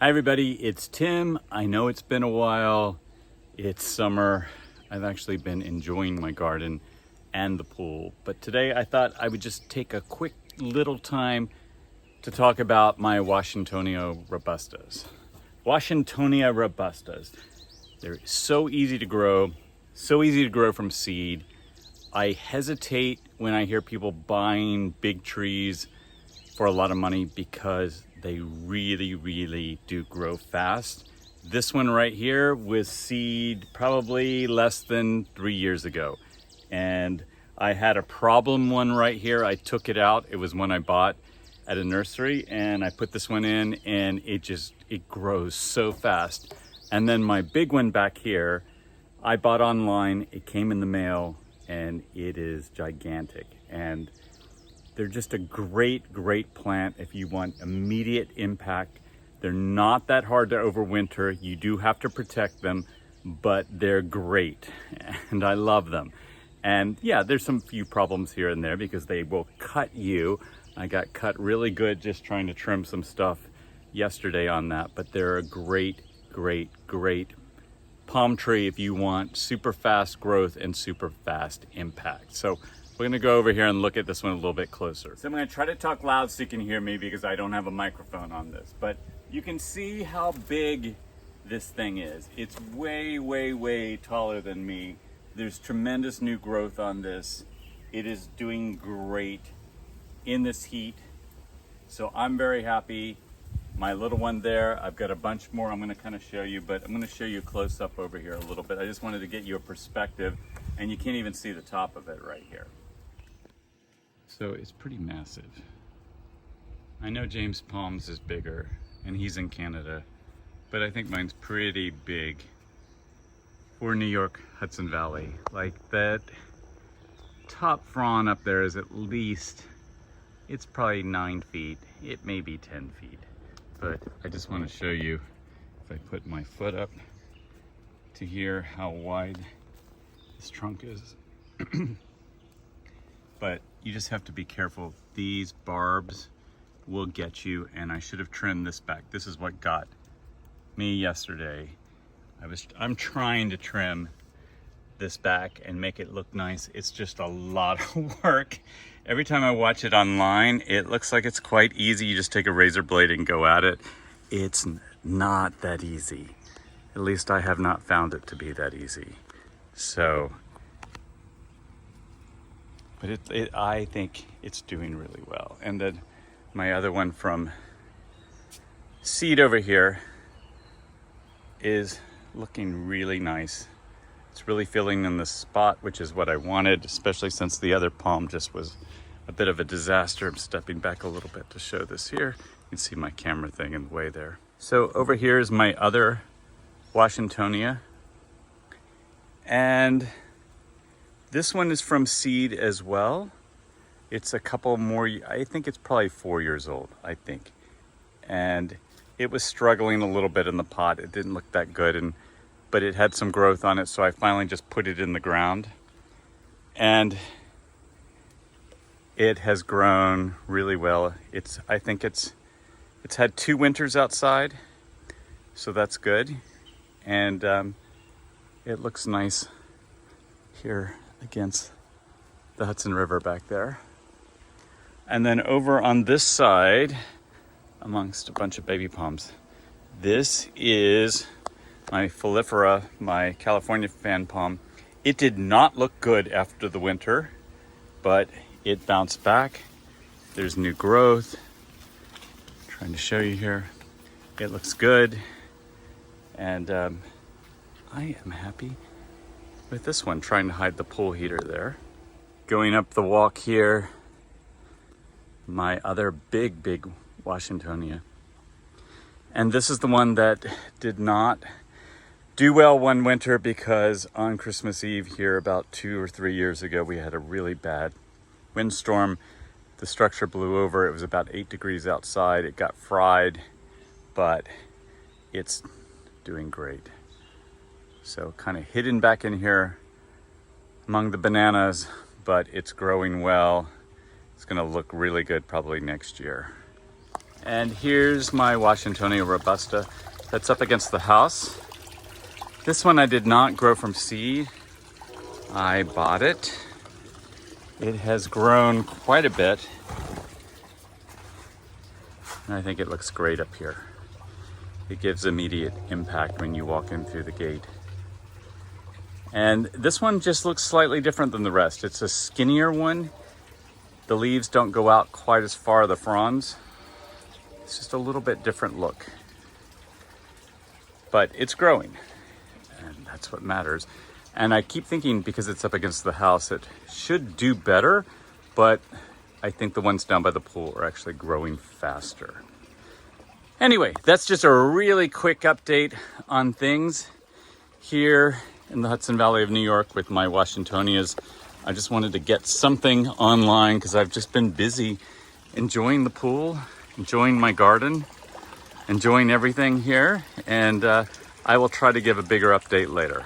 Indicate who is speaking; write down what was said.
Speaker 1: Hi everybody, it's Tim. I know it's been a while. It's summer. I've actually been enjoying my garden and the pool. But today I thought I would just take a quick little time to talk about my Washingtonia robustas. Washingtonia robustas. They're so easy to grow from seed. I hesitate when I hear people buying big trees for a lot of money because they really do grow fast. This one right here was seed probably less than 3 years ago. And I had a problem one right here. I took it out. It was one I bought at a nursery and I put this one in and it grows so fast. And then my big one back here, I bought online. It came in the mail and it is gigantic. And they're just a great plant if you want immediate impact. They're not that hard to overwinter. You do have to protect them, but they're great and I love them. And yeah, there's some few problems here and there because they will cut you. I got cut really good just trying to trim some stuff yesterday on that, but they're a great palm tree if you want super fast growth and super fast impact. So we're gonna go over here and look at this one a little bit closer. So I'm gonna try to talk loud so you can hear me because I don't have a microphone on this, but you can see how big this thing is. It's way taller than me. There's tremendous new growth on this. It is doing great in this heat. So I'm very happy. My little one there, I've got a bunch more I'm gonna kind of show you, but I'm gonna show you a close up over here a little bit. I just wanted to get you a perspective and you can't even see the top of it right here. So it's pretty massive. I know James Palms is bigger and he's in Canada, but I think mine's pretty big for New York, Hudson Valley. Like that top frond up there is at least, it's probably 9 feet. It may be 10 feet, but I just want to show you, if I put my foot up to here, how wide this trunk is. But you just have to be careful. These barbs will get you, and I should have trimmed this back. This is what got me yesterday. I'm trying to trim this back and make it look nice. It's just a lot of work. Every time I watch it online, it looks like it's quite easy. You just take a razor blade and go at it. It's not that easy. At least I have not found it to be that easy. So, but I think it's doing really well. And then my other one from seed over here is looking really nice. It's really filling in the spot, which is what I wanted, especially since the other palm just was a bit of a disaster. I'm stepping back a little bit to show this here. You can see my camera thing in the way there. So over here is my other Washingtonia. And this one is from seed as well. It's a couple more, I think it's probably 4 years old, I think. And it was struggling a little bit in the pot. It didn't look that good, but it had some growth on it, so I finally just put it in the ground. And it has grown really well. I think it's had 2 winters outside, so that's good. And it looks nice here against the Hudson River back there. And then over on this side, amongst a bunch of baby palms, this is my Filifera, my California fan palm. It did not look good after the winter, but it bounced back. There's new growth. I'm trying to show you here. It looks good. And I am happy with this one, trying to hide the pool heater there. Going up the walk here, my other big Washingtonia. And this is the one that did not do well one winter because on Christmas Eve here about 2 or 3 years ago, we had a really bad windstorm. The structure blew over. It was about 8 degrees outside. It got fried, but it's doing great. So kind of hidden back in here among the bananas, but it's growing well. It's gonna look really good probably next year. And here's my Washingtonia robusta that's up against the house. This one I did not grow from seed. I bought it. It has grown quite a bit. And I think it looks great up here. It gives immediate impact when you walk in through the gate. And this one just looks slightly different than the rest. It's a skinnier one. The leaves don't go out quite as far, the fronds. It's just a little bit different look. But it's growing, and that's what matters. And I keep thinking, because it's up against the house, it should do better, but I think the ones down by the pool are actually growing faster. Anyway, that's just a really quick update on things here in the Hudson Valley of New York with my Washingtonias. I just wanted to get something online because I've just been busy enjoying the pool, enjoying my garden, enjoying everything here, and I will try to give a bigger update later.